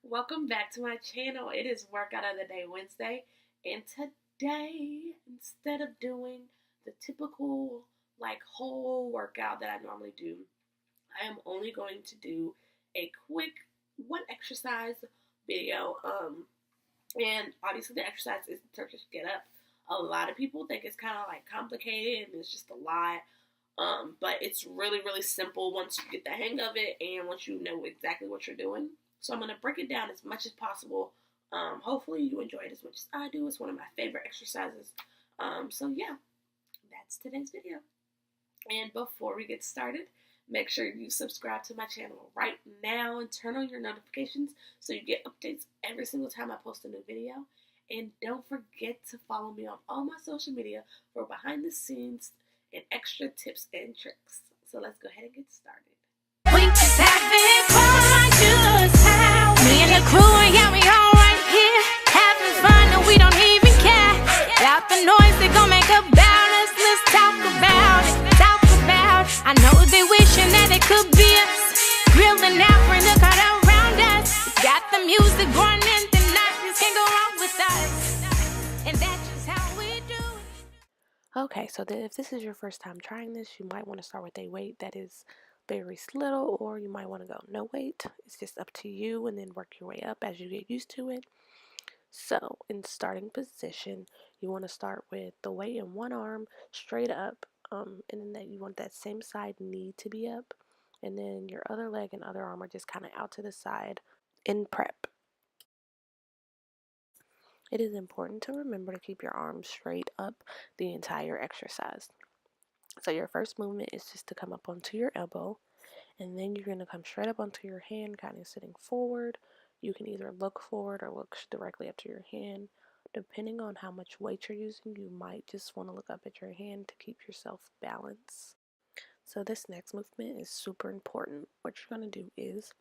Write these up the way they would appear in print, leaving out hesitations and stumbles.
Welcome back to my channel. It is Workout of the Day Wednesday, and today, instead of doing the typical whole workout that I normally do, I am only going to do a quick one exercise video. And obviously the exercise is the Turkish Get Up. A lot of people think it's kind of complicated and it's just a lot. But it's really, really simple once you get the hang of it and once you know exactly what you're doing. So I'm going to break it down as much as possible. Hopefully you enjoy it as much as I do. It's one of my favorite exercises. So yeah, that's today's video. And before we get started, make sure you subscribe to my channel right now and turn on your notifications so you get updates every single time I post a new video. And don't forget to follow me on all my social media for behind the scenes and extra tips and tricks. So let's go ahead and get started. We just having fun, good time. Me and the crew, yeah, we all right here. Having fun and we don't even care. About the noise they gon' make about us. Let's talk about it, talk about it. I know they wishing that it could be us. Grilling out, bring the crowd around us. Got the music going in the night. This can't go wrong with us. And that's just how we do it. Okay, so if this is your first time trying this, you might want to start with a weight that is very little, or you might want to go no weight. It's just up to you, and then work your way up as you get used to it. So in starting position, you want to start with the weight in one arm straight up, and then that you want that same side knee to be up, and then your other leg and other arm are just kind of out to the side in prep. It is important to remember to keep your arms straight up the entire exercise. So your first movement is just to come up onto your elbow, and then you're going to come straight up onto your hand, kind of sitting forward. You can either look forward or look directly up to your hand. Depending on how much weight you're using, you might just want to look up at your hand to keep yourself balanced. So this next movement is super important. What you're going to do is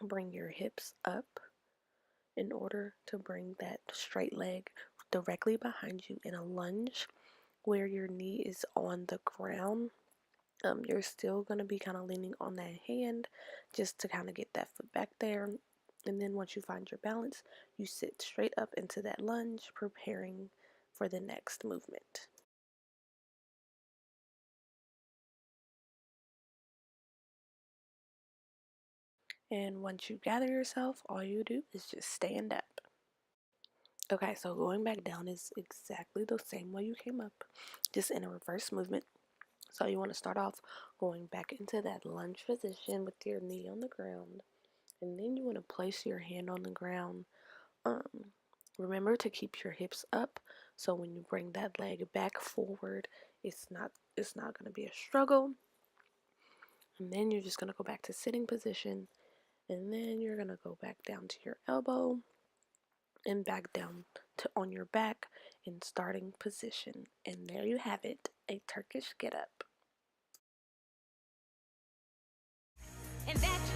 bring your hips up in order to bring that straight leg directly behind you in a lunge where your knee is on the ground. You're still going to be kind of leaning on that hand just to kind of get that foot back there. And then once you find your balance, you sit straight up into that lunge, preparing for the next movement. And once you gather yourself, all you do is just stand up. Okay, so going back down is exactly the same way you came up, just in a reverse movement. So you want to start off going back into that lunge position with your knee on the ground. And then you want to place your hand on the ground. Remember to keep your hips up, so when you bring that leg back forward, it's not going to be a struggle. And then you're just going to go back to sitting position, and then you're going to go back down to your elbow and back down to on your back in starting position. And there you have it, a Turkish get up. And that's